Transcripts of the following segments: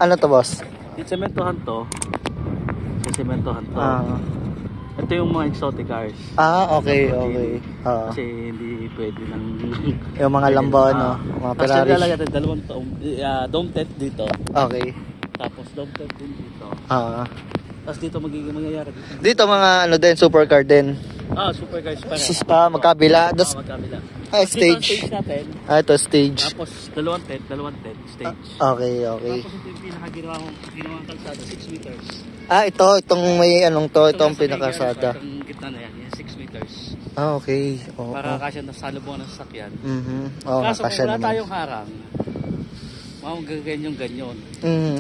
Ano to, boss? Sementohan to. Sementohan to. Ito yung mga exotic cars. Okay. Kasi hindi pwede ng... Yung mga Lambo, no? Mga Ferrari. Kasi lalagyan natin dalawang dome tent dito. Okay. Tapos dome tent din dito. Tapos dito mangyayari dito. Dito mga ano din, supercar din. Supercars para. Magkabila. Magkabila. Stage. Stage natin. Ito stage. Tapos dalawang tent, stage. Okay. Tapos ito yung pinakaginawang kalsada, 6 meters. Itong may itong pinakasada. Itong gitna na yan, 6 meters. Okay. Para kasya na salubungan ng sasakyan. Kaso kung wala tayong harang, magagayon yung ganyan.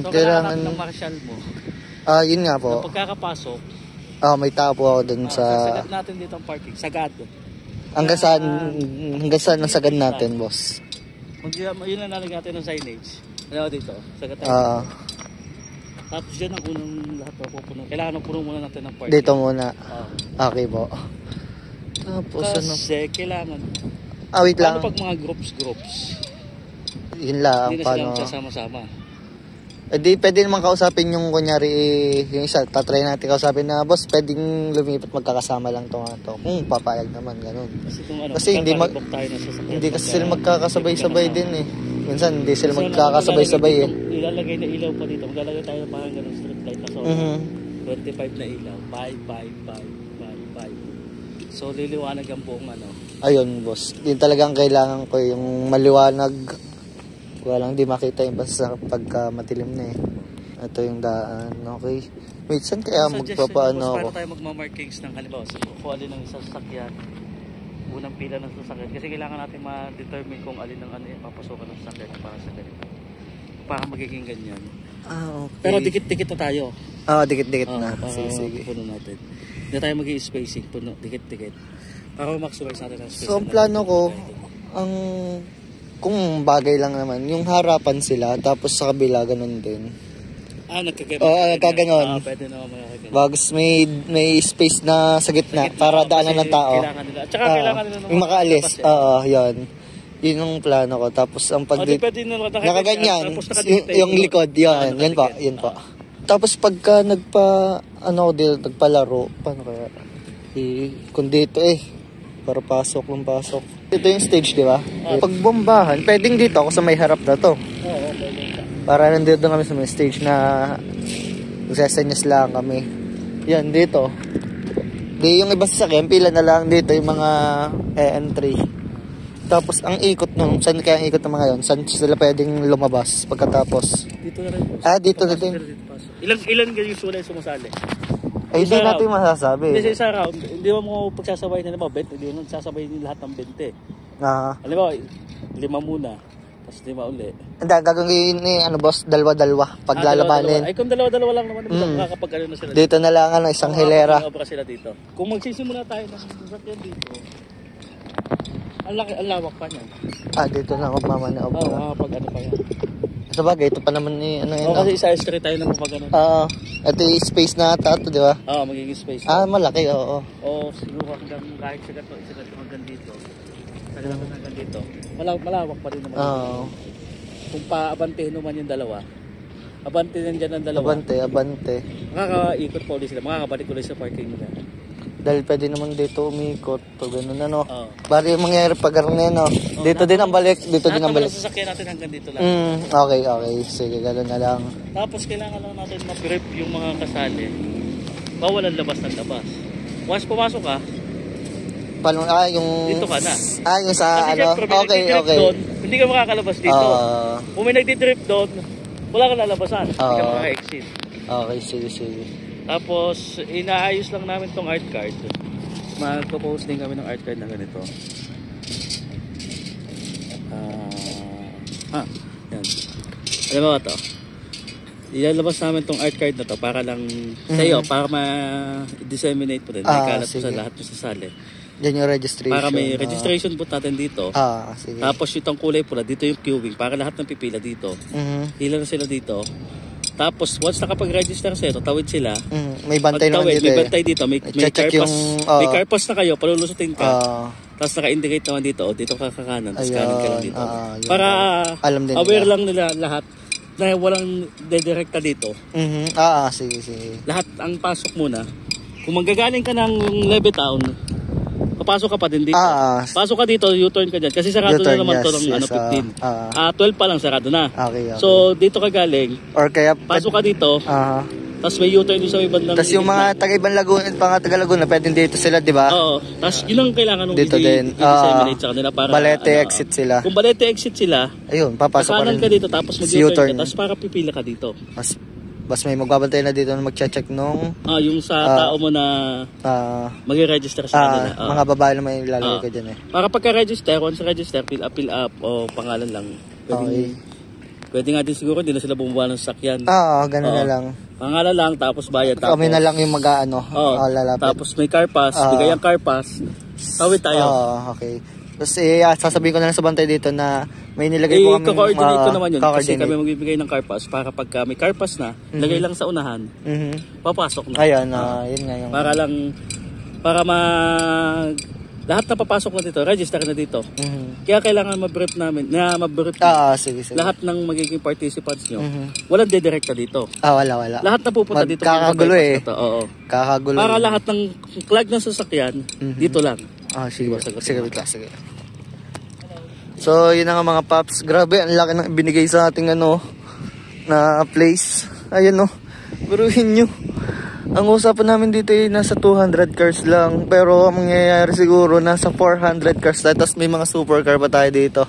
So kailangan ng marshal mo. Yun nga po. Pagkakapasok, may tao po ako dun sa... Sagad natin dito ang parking. Sagad. Hanggang saan ang sagad natin, boss? Yun na nalagyan natin ng signage. Ano dito? Sagad tayo. Tapos dyan ang unang lahat na pupuno. Kailangan puno muna natin ng parking. Dito muna. Okay po. Tapos kasi kailangan. Wait lang. Paano pag mga groups? Yun lang. Hindi na sila magsasama-sama. Pwede naman kausapin yung kunyari, yung isa, tatry natin kausapin na, boss, pwedeng lumipat magkakasama lang to. Kung papayag naman, ganun. Kasi hindi kasi sila magkakasabay-sabay din eh. Minsan hindi sila magkakasabay-sabay eh. Ilalagay na ilaw pa dito. Maglalagay tayo parang ganun street light na so 25 na ilaw. 5. So liliwanag ang buong ano. Ayun, boss. Yun talagang kailangan ko yung maliwanag. Walang di makita yung basta pagka matilim na eh. Ito yung daan. Okay. Wait, saan kaya magpapaano ako? Para tayo magmamarkings ng halimbawa kung alin ng isang sasakyan, unang pila ng sasakyan. Kasi kailangan natin ma-determine kung alin ng ano yung papasokan ng sasakyan para sa ganito. Para magiging ganyan. Okay. Pero dikit-dikit na tayo. Dikit-dikit na. Sige. Puno natin. Hindi tayo mag-i-spacing. Puno, dikit-dikit. Para maximize natin ang space. So, ang plano ko, kung bagay lang naman, yung harapan sila, tapos sa kabila, ganun din. Nagkaganon. Pwede naman makakaganon. Bagos may space na sa gitna para daanan ng tao. Kailangan nila. Tsaka kailangan nila yung makaalis. Yun. Yun yung plano ko. Tapos ang nakaganyan, yung likod, yun. Yun po. Tapos pagka nagpalaro, paano kaya? Kung dito para pasok. Ito yung stage, di ba? Pag bombahan, pwedeng dito ako sa may harap na to. Pwede. Para nandito kami sa may stage na magsasenyas lang kami. Yan, dito. Yung iba sasakyan, pila na lang dito yung mga entry. Tapos ang ikot nun, saan kaya ang ikot ng mga yun? Saan sila pwedeng lumabas pagkatapos? Dito na rin. Dito na din. Ilan usually sumasali? Hindi natin masasabi. Hindi sa round, hindi mo pagsasabay na naman 20, hindi mo nagsasabay din lahat ng 20. Alam mo, 5 muna, tapos 5 uli. Hindi, gagawin ni boss, dalawa-dalawa paglalabanin. Ay kung dalawa-dalawa lang naman, makakapag na sila dito na lang isang hilera. Sila dito. Kung magsisimula tayo ng sasakyan dito, ang lawak pa niyan. Dito na ako mamanaob. Makakapag pa yan. Sa bagay, ito pa naman kasi isa street tayo na mapagano. Ito yung space na ito, di ba? Magiging space. Malaki, oo. Siguro kahit sa gato hanggang dito. Hanggang dito. Malawak pa rin naman. Kung paabantehin naman yung dalawa. Abante nandiyan ang dalawa. Abante. Makakaikot pa ulit sila. Makakabalik ulit sa parking nila. Dahil pwede naman dito umikot. Pag gano'n Bari yung mangyayari pag gano'n dito din ang balik. Dito din ang balik. Sasakyan natin hanggang dito lang. Okay. Sige, gano'n na lang. Tapos kailangan lang natin ma-prep yung mga kasali. Bawalan labas ng labas. Once pumasok ka, paano yung dito ka na. Yung sa okay. Doon, hindi ka makakalabas dito. Kung may nagdi-drip doon, wala kang lalabasan. Hindi ka makaka-exit. Okay, sige. Tapos inaayos lang namin tong art card. Magpo-post din kami ng art card na ganito. Yan. Alam mo ba ito? Ilalabas namin tong art card na to para lang sa iyo, para ma-disseminate po rin. Ikalat po sa lahat po sasali. Yan yung registration. Para may registration po natin dito. Sige. Tapos itong kulay pula, dito yung queuing. Para lahat ng pipila dito. Hila na sila dito. Tapos once nakapag-register sa'yo, tatawid sila. May bantay naman dito. May bantay dito. May car pass na kayo, palulusutin ka. Tapos naka-indicate naman dito. Dito ka kakanan. Tapos kanan ka lang dito. Para aware lang nila lahat na walang dedirekta dito. Sige, sige. Lahat ang pasok muna. Kung manggagaling ka ng Levittown, papasok ka pa din dito. Pasok ka dito, U-turn ka dyan. Kasi sarado na naman to ng 15. 12 pa lang, sarado na. Okay. So, dito ka galing. Or kaya... Pasok ka dito. Tapos may U-turn doon sa may bandang... Tapos yung mga taga-ibang Laguna at mga taga-Laguna, pwedeng dito sila, di ba? Oo. Tapos yun ang kailangan nung dito din. i-disseminate sa kanila para... Balete exit sila. Kung balete exit sila, ayun, papasok ka rin. ka dito, tapos mag-U-turn ka, tapos para pipila ka dito. Bas may magbabantay na dito na mag-check nung... yung sa tao mo na mag-register sa kanila. Mga babae na may ilalagay ka dyan eh. Para pagka-register, once register, fill up, o pangalan lang. Pwede nga din siguro, hindi na sila bumubuha ng sakyan. Ganun na lang. Pangalan lang, tapos bayad. Tapos, kami na lang yung mag-ano. Lalapit. Tapos may car pass, bigay ang car pass. Kawit tayo. Okay. Tapos sasabihin ko na lang sa bantay dito na may nilagay po kami. I-coordinate ko naman yun kasi kami magbibigay ng car pass para pagka may car pass na, lagay lang sa unahan, papasok na. Ayun, yun nga yung... Para lahat na papasok na dito, register na dito. Kaya kailangan ma-brief namin, sige. Lahat ng magiging participants nyo. Walang dedirekta dito. Wala. Lahat na pupunta dito. Kakagulo eh. Oo. Kakagulo. Para lahat ng flag ng sasakyan, dito lang. Sige. Sige. So, yun na nga mga paps. Grabe, ang laki ng binigay sa ating na place. Ayun Buruhin nyo. Ang usapan namin dito ay nasa 200 cars lang. Pero ang mangyayari siguro nasa 400 cars tayo. Tapos may mga supercar pa tayo dito.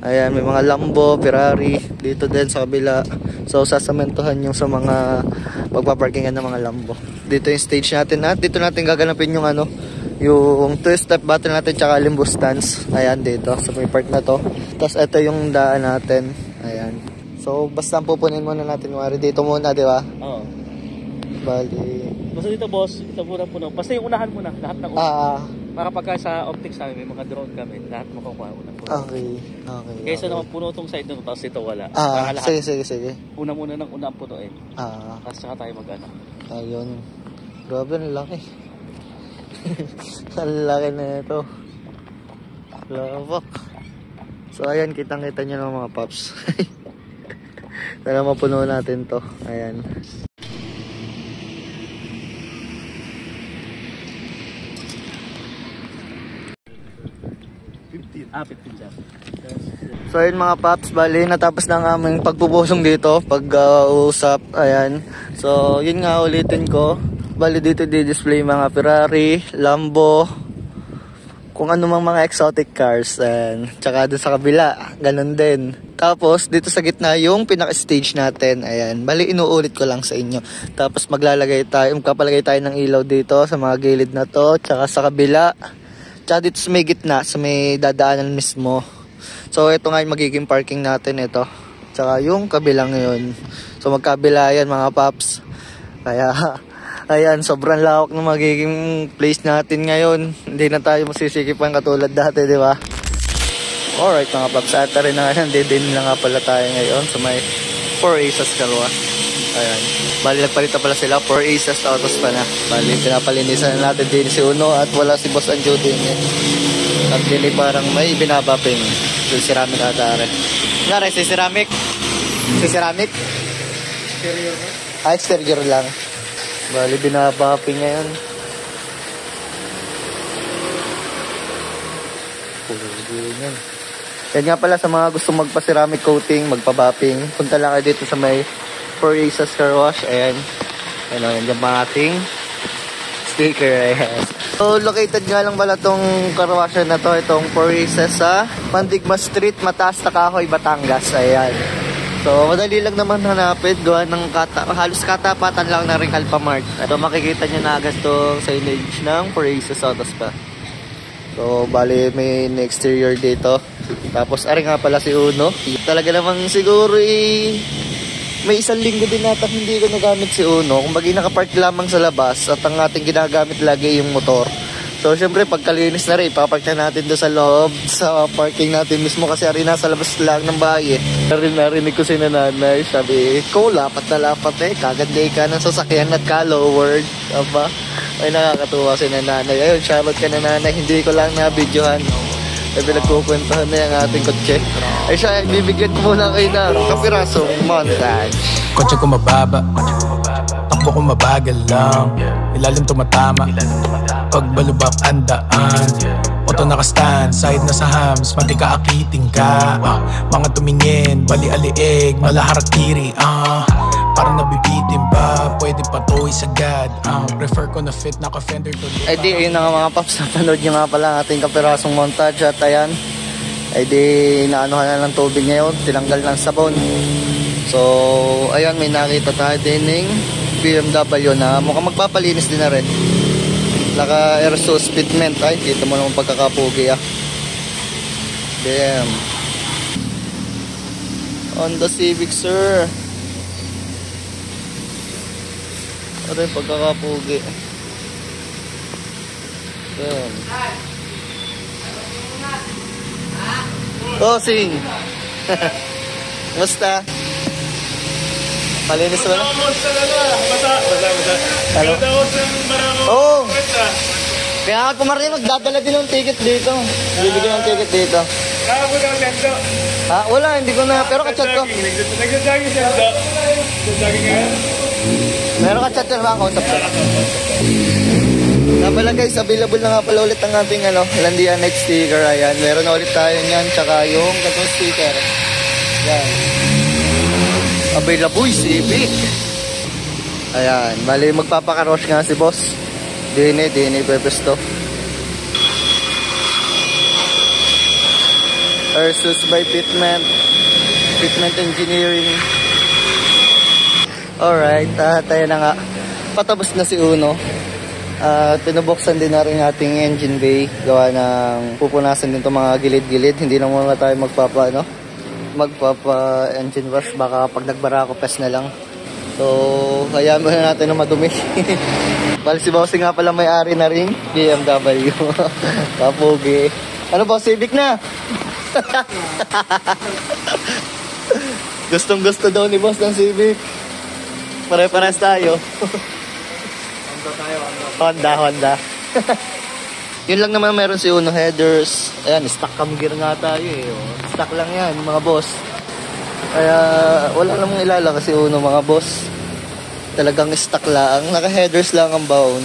Ayan, may mga Lambo, Ferrari. Dito din sa kabila. So sasamentohan yung sa mga magpaparkingan ng mga Lambo. Dito yung stage natin. At dito natin gaganapin yung yung two-step battle natin tsaka limbo stance. Ayan, dito sa may part na to. Tapos ito yung daan natin. Ayan. So basta pupunin muna natin. Wari dito muna, di ba? Oo. Bali. Basta dito boss, ito muna puno. Basta yung unahan muna, lahat ng unahan. Para pagka sa optics namin, may mga drone kami, lahat makukuha unang puno. Okay. Kaysa naman puno itong side nito, tapos ito wala. Sige. Una muna ng unang punuin. Tapos saka tayo mag-ano. Ayun. Grabe, ang laki. Ang laki na ito. Lavak. So ayan, kitang-kita nyo ng mga paps. Tara mapuno natin to. Ayan. So ayun mga paps, bali natapos na ang aming pagpupusong dito, pag-usap, ayan. So yun nga, ulitin ko, bali dito di-display mga Ferrari, Lambo, kung ano mang mga exotic cars, ayan. Tsaka dun sa kabila, ganun din. Tapos dito sa gitna yung pinaka-stage natin, ayan. Bali inuulit ko lang sa inyo. Tapos magpapalagay tayo ng ilaw dito sa mga gilid na to, tsaka sa kabila. Tsaka dito sa may gitna, sa may dadaanan mismo. So ito nga yung magiging parking natin ito. Tsaka yung kabilang yun. So magkabila yan mga paps. Kaya ayan, sobrang lawak ng magiging place natin ngayon. Hindi na tayo masisikipan katulad dati, di ba? Alright mga paps, ata rin na nga. Din na nga pala tayo ngayon sa may 4 Aces Kalwa. Ayan. Bali nagpalita pala sila 4 Aces Autos pa na. Bali pinapalinisan na natin din si Uno at wala si Boss Anjo din eh. At din parang may binabaping yung ceramic atare. Nga si ceramic? Si ceramic? Exterior na? Exterior lang. Bali binabaping ngayon. Puro ganyan. Yan nga pala sa mga gusto magpa-ceramic coating, magpa-bapping, punta lang kayo dito sa may 4 Aces Car Wash. Ayan. Ano, yan yung ating sticker. Ayan. So, located nga lang pala tong car wash na to, itong 4 Aces sa Mandigma Street, Mataas, Takahoy, Batangas. Ayan. So, madali lang naman hanapin. Gawa ng halos katapatan lang na rin Alphamart. Ito, makikita nyo na agad itong signage ng 4 Aces Autos pa. So, bali may exterior dito. Tapos, ari nga pala si Uno. Talaga namang siguro may isang linggo din natin hindi ko nagamit si Uno. Kung bagay nakapark lamang sa labas at ang ating ginagamit lagi yung motor. So, syempre, pagkalinis na rin, ipapark na natin doon sa loob, sa parking natin mismo kasi ari nasa labas lang ng bahay. Narinig ko si nanay, sabi, ikaw lapat na lapat kaganday ka ng sasakyan at ka-lowered. Aba? Ay, nakakatuwa si nanay. Ayun, shoutout ka nanay, hindi ko lang na-videohan. pinagkukwentuhan na yung ating kotse. Ay siya, bibigyan ko muna kayo ng kapirasong montage. Kotse ko mababa, takbo ko mabagal lang, ilalim tumatama, pagbalubak ang daan. Auto nakastand, side na sa hams, mati ka akiting ka. Mga tumingin, bali-aliig, malaharakiri. Parang nabibitin ba, pwede patuloy sagad. Prefer ko na fit, naka-fender to. Ay di, ayun na nga mga paps, napanood nyo nga pala ang ating kapirasong montage. At ayan, ay di, naanuhan na ng tubig ngayon, tinanggal ng sabon. So, ayan, may nakita tayo din ng BMW na mukhang magpapalinis din na rin. Naka airsource fitment. Ay, kita mo naman pagkakapugi Damn. Honda Civic, sir. Ano yung pagkakapugi? Damn. Tossing. Musta? Palinis mo na? Ano? Oo. Kaya nga kumari magdadala din ng ticket dito. Bibigyan ng ticket dito. Nakabot ang sendo. Wala, hindi ko na. Pero kachat ko. Nagsajogging sendo. Nagsajogging nga. Meron kachat ko naman, kausap ko. Nga pala guys, available na nga pala ulit ang ating Landian Night sticker. Ayan, meron ulit tayo niyan. Tsaka yung gatong sticker. Yan. Available, Civic. Ayan, bali magpapakarosh nga si boss. DNA pepesto. Ursus by Fitment Engineering. Alright, tayo na nga. Patapos na si Uno. Pinubuksan din na rin ating engine bay. Gawa ng pupunasan din itong mga gilid-gilid. Hindi na muna tayo magpapa engine wash. Baka pag nagbarako pes na lang. So, hayaan muna natin na madumi. Bali si Bossing nga pala may-ari na rin. BMW. Kapugi. Ano ba, Civic na? Gustong gusto daw ni boss ng Civic. Pare-pares tayo. Honda. Yun lang naman meron si Uno headers. Ayan, stock cam gear nga tayo eh. Stock lang yan mga boss. Kaya wala namang ilala kasi Uno mga boss. Talagang stock lang. Naka-headers lang ang baon.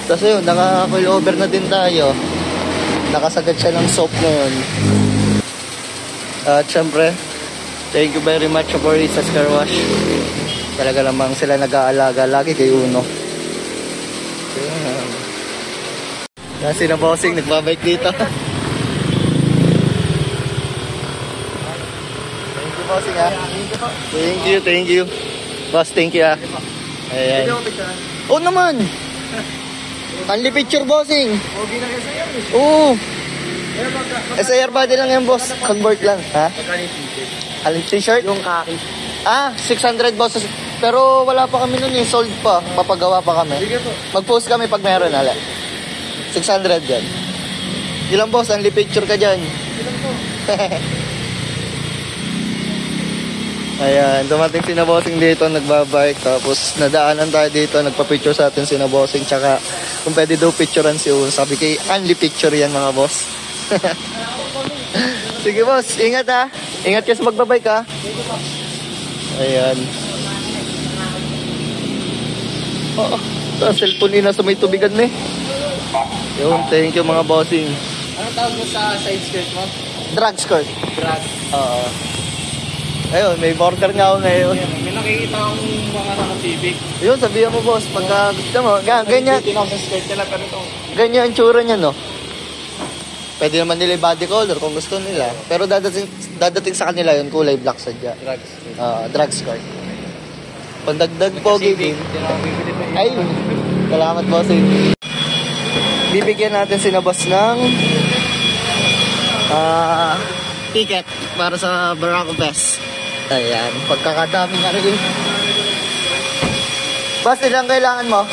Tapos yun, naka-coilover na din tayo. Nakasagad siya ng soap ngayon. At syempre, thank you very much for Risa's Car Wash. Talaga namang sila nag-aalaga lagi kay Uno. Yan si na Bossing, nagbabike dito. Thank you, Bossing ha. Thank you. Boss, thank you ha. Ayan. Oo naman. Only picture, Bossing. Oo. SIR body lang yan, boss. Convert lang. Ha? Alin t-shirt? Yung khaki. 600 boss. Pero wala pa kami nun eh. Sold pa. Papagawa pa kami. Mag-post kami pag meron. 600 yan. Ilang boss? Only picture ka dyan. Ayan. Dumating si na Bossing dito. Nagbabike. Tapos nadaanan tayo dito. Nagpa-picture sa atin si na Bossing. Tsaka kung pwede daw picturean si Uno. Sabi kay only picture yan mga boss. Sige boss, ingat ha. Ingat ka sa magbabike ha. Ayan. Sa cellphone nila sa may tubigan na eh. Yun, thank you mga bossing. Anong tawag mo sa side skirt mo? Drag skirt. Drag. Ayun, may border nga ako ngayon. May nakikita akong mga naka-Civic. Yun, sabihan mo boss, pagka gusto mo, ganyan. Hindi ako sa skirt nila pero ito. Ganyan ang tsura niya no. Pwede naman nila yung body color kung gusto nila. Pero dadating sa kanila yun, kulay black sadya. Drag skirt. Pandagdag pogi din. Ay, salamat bossing. Bibigyan natin si na boss ng ticket para sa Barako Fest. Ayan, pagkakadami nga rin. Boss, ilang kailangan mo?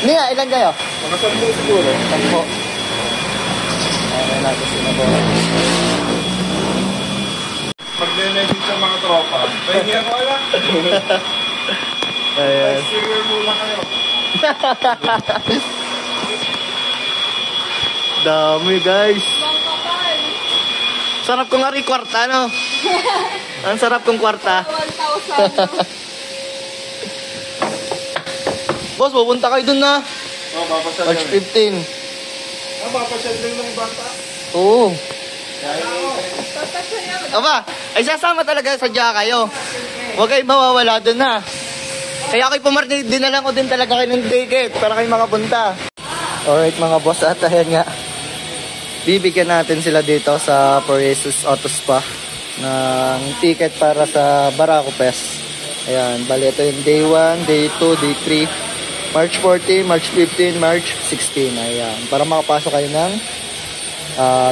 Hindi nga, ilan kayo? Mga 10 siguro. 10. Ayan natin si na boss. Pag-message sa mga tropa, pahingi ako lang. Ayan. Siguro mula kayo. Dami guys. Sarap kong ari kwarta, no? Ang sarap kong kwarta. 1,000. Boss, pupunta kayo dun na. Oh, papasyal March lang. 15. Papasyal lang ng bata. Oo. Papasya yan. Aba, ay sasama talaga sadya kayo. Huwag kayong mawawala dun na. Kaya ako'y pumarni, dinalan ko din talaga kayo ng ticket para kayo makapunta. Alright mga boss, at ayan nga. Bibigyan natin sila dito sa Forasis Auto Spa ng ticket para sa Barako Fest. Ayan, bali ito yung day 1, day 2, day 3, March 14, March 15, March 16. Ayan, para makapasok kayo ng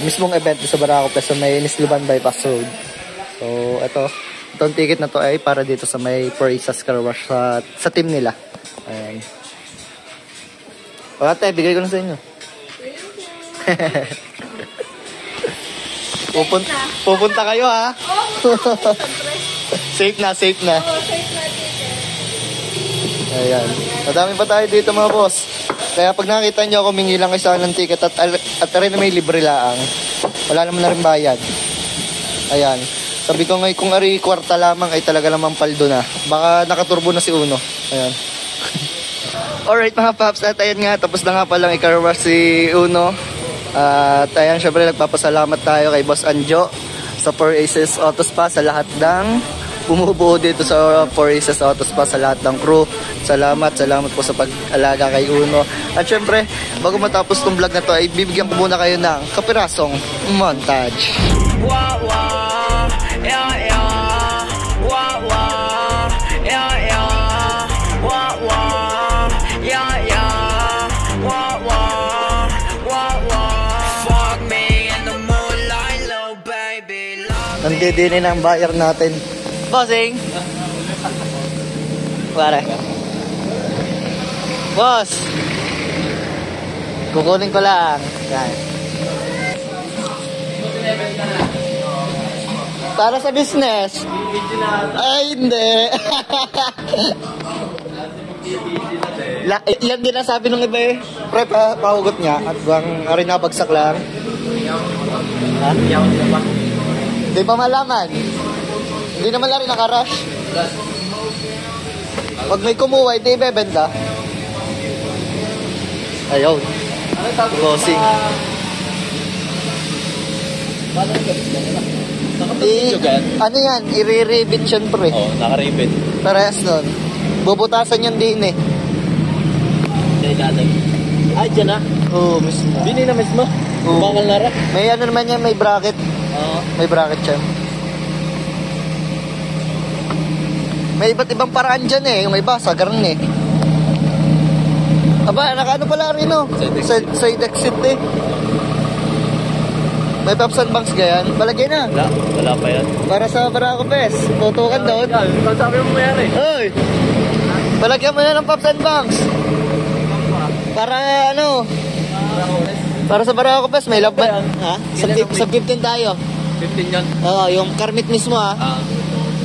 mismong event sa Barako Fest sa may Nisluban Bypass Road. So, itong ticket na to ay para dito sa may Forasis Car Wash sa team nila. Ayan. O ate, bigay ko na sa inyo. Pupunta kayo ha. Safe na, safe na. Safe na ticket. Ayan. Madami pa tayo dito mga boss. Kaya pag nakita nyo ako, mingi lang kayo sa akin ng ticket at rin may libre laang. Wala naman na rin bayad. Ayan. Sabi ko ngayon, kung ari kwarta lamang ay talaga lamang paldo na. Baka nakaturbo na si Uno. Ayan. Alright mga paps, at ayan nga, tapos na nga palang i-carwash si Uno. At ayan, syempre nagpapasalamat tayo kay Boss Anjo sa Forasis Auto Spa, sa lahat ng bumubuo dito sa Forasis Auto Spa, sa lahat ng crew. Salamat po sa pag-alaga kay Uno. At syempre, bago matapos tong vlog na to, ay bibigyan ko muna kayo ng kapirasong montage. Wow, wow, yeah, yeah, wow, wow, yeah, yeah, wow, wow, yeah, yeah, wow, wow, wow, wow. Fuck me in the moonlight, little baby, love. Nandidinin ang buyer natin. Bossing! Pare. Boss! Kukunin ko lang. Yan. Para sa business. Ay, hindi. Yan din ang sabi ng iba eh. Pre, pahugot niya. At bang ari nabagsak lang. Ha? Hindi pa malaman. Hindi naman lang rin nakarush. Pag may kumuha, hindi ibebenta. Ayaw. Bossing. Ano yan? I-re-ribbit syempre. Oo, naka-ribbon. Parehas nun. Bubutasan yan din eh. Dahil natin. Ay, dyan na. Oo, mismo. Bini na mismo. Oo. Bakal na rin. May ano naman yan, may bracket. Oo. May bracket yan. May iba't ibang paraan dyan eh. Yung iba, sagaran eh. Aba, nakaano pala rin no? Side exit eh. May Tops and Banks ganyan. Palagay na. Wala pa yan. Para sa Barako Fest. Tutukan doon. Yan, sabi mo mayari. Hoy! Palagyan mo na ng Tops and Banks. Para ano? Para sa Barako Fest. May love ba? Ha? Sa 15 tayo. 15 yan. Oo, yung Karmit mismo ha.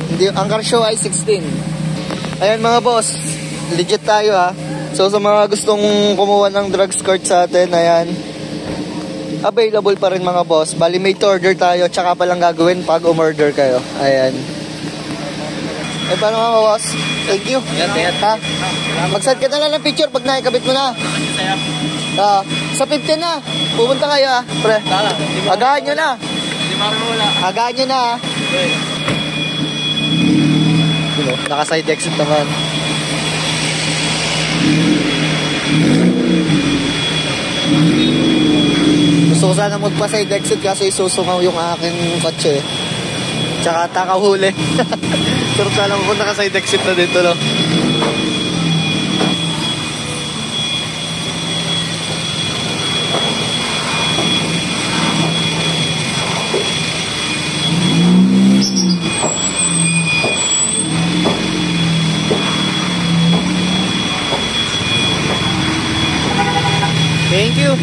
Hindi, ang car show ay 16. Ayan mga boss. Legit tayo ha. So sa mga gustong kumuha ng drugs card sa atin, ayan. Available pa rin mga boss. Bali may to order tayo, tsaka pa lang gagawin pag umorder kayo. Ayan. Eh paano mga boss? Thank you. Ha? Mag-send ka na lang ng picture pag naikabit mo na. Sa 15 na. Pupunta kayo ha. Pre. Agahan nyo na. Agahan nyo na ha. Naka-side exit naman. Gusto ko sana magpa-side exit kasi isusungaw yung aking kotse. Tsaka takahuli. Pero sana kung naka-side exit na dito, no? Thank you.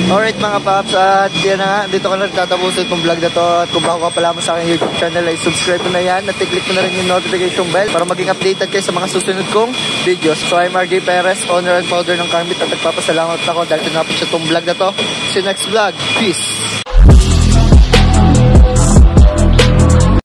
Alright mga paps, at yan na nga, dito ko na tatapusin itong vlog na to. At kung bago ka pala mo sa aking YouTube channel ay subscribe mo na yan at i-click mo na rin yung notification bell para maging updated kayo sa mga susunod kong videos. So I'm RJ Perez, owner and founder ng Karmit, at nagpapasalamat ako dahil tinapos siya itong vlog na to. See you next vlog. Peace!